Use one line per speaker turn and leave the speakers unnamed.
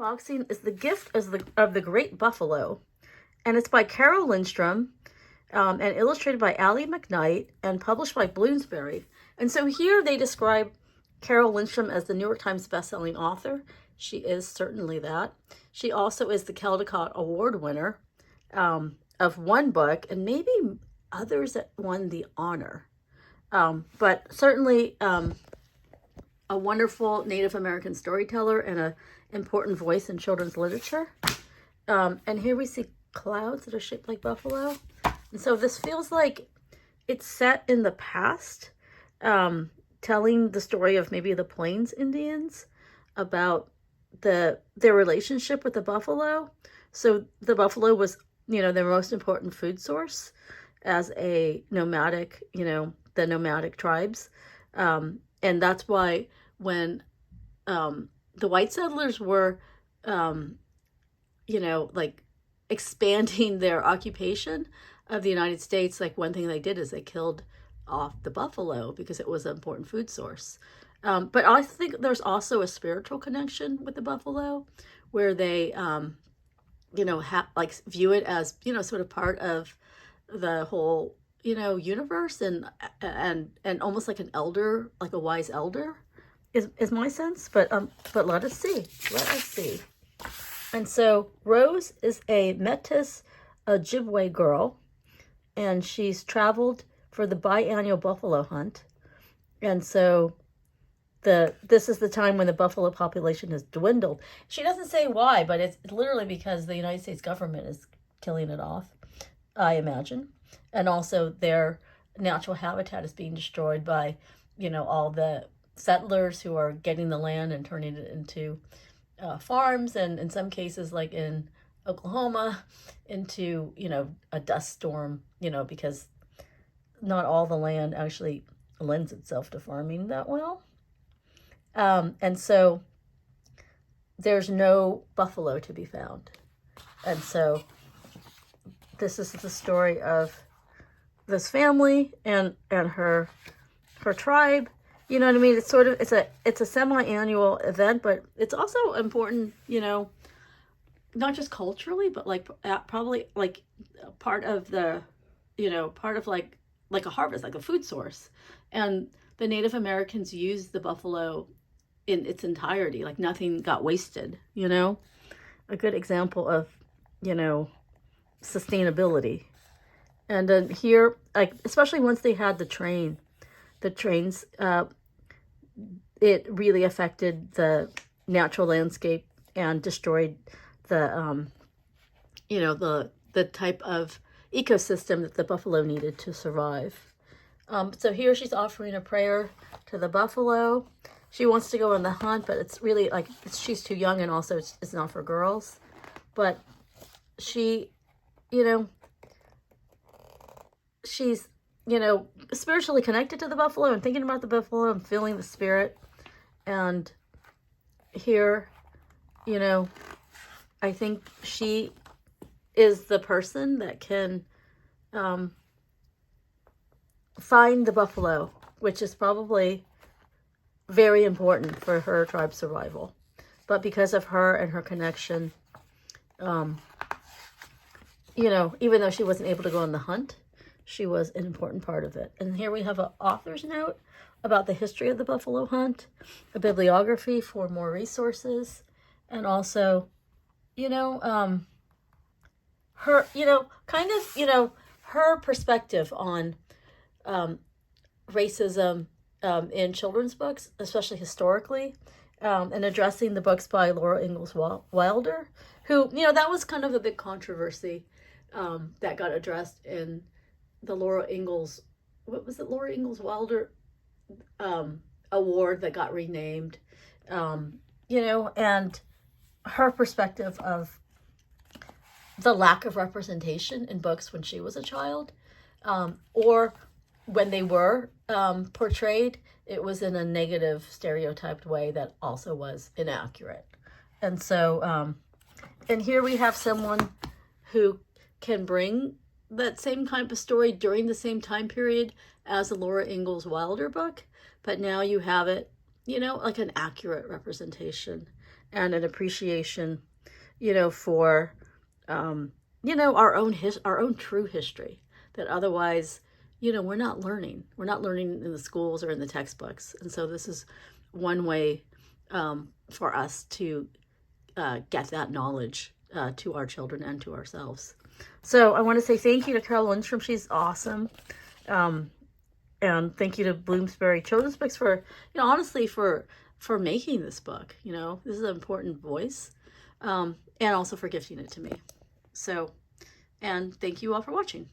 unboxing is The Gift of the Great Buffalo, and it's by Carole Lindstrom, and illustrated by McKnight, and published by Bloomsbury. And so here they describe Carole Lindstrom as the New York Times bestselling author. She is certainly that. She also is the Caldecott Award winner of one book, and maybe others that won the honor. But certainly a wonderful Native American storyteller and an important voice in children's literature. And here we see clouds that are shaped like buffalo. And so this feels like it's set in the past, telling the story of maybe the Plains Indians about their relationship with the buffalo. So the buffalo was, their most important food source as a nomadic, the nomadic tribes. And that's why when the white settlers were, like expanding their occupation of the United States, like one thing they did is they killed off the buffalo because it was an important food source. But I think there's also a spiritual connection with the buffalo where they, view it as, sort of part of the whole, universe and almost like an elder, like a wise elder is my sense. But let us see. And so Rose is a Métis Ojibwe girl, and she's traveled for the biannual buffalo hunt. And so this is the time when the buffalo population has dwindled. She doesn't say why, but it's literally because the United States government is killing it off, I imagine. And also their natural habitat is being destroyed by, all the settlers who are getting the land and turning it into farms, and in some cases, like in Oklahoma, into, a dust storm, because not all the land actually lends itself to farming that well. And so there's no buffalo to be found. And so this is the story of this family and her tribe. You know what I mean? It's sort of, it's a semi-annual event, but it's also important, not just culturally, but like probably like part of the, part of like a harvest, like a food source. And the Native Americans used the buffalo in its entirety, like nothing got wasted, a good example of, sustainability. And then here, like, especially once they had the trains, it really affected the natural landscape and destroyed the, the type of ecosystem that the buffalo needed to survive. So here she's offering a prayer to the buffalo. She wants to go on the hunt, but it's really like she's too young, and also it's not for girls. But she, she's, spiritually connected to the buffalo and thinking about the buffalo and feeling the spirit. And here, I think she is the person that can find the buffalo, which is probably very important for her tribe's survival. But because of her and her connection, even though she wasn't able to go on the hunt, she was an important part of it. And here we have an author's note about the history of the buffalo hunt, a bibliography for more resources, and also, her, her perspective on racism in children's books, especially historically, and addressing the books by Laura Ingalls Wilder, who, that was kind of a big controversy that got addressed in the Laura Ingalls Wilder award that got renamed, and her perspective of the lack of representation in books when she was a child, or when they were portrayed, it was in a negative, stereotyped way that also was inaccurate. And so, and here we have someone who can bring that same type of story during the same time period as the Laura Ingalls Wilder book, but now you have it, like an accurate representation. and an appreciation, for, our own true history that otherwise, we're not learning. We're not learning in the schools or in the textbooks. And so this is one way for us to get that knowledge to our children and to ourselves. So I want to say thank you to Carole Lindstrom. She's awesome. And thank you to Bloomsbury Children's Books for, honestly, for making this book. This is an important voice, and also for gifting it to me. So, and thank you all for watching.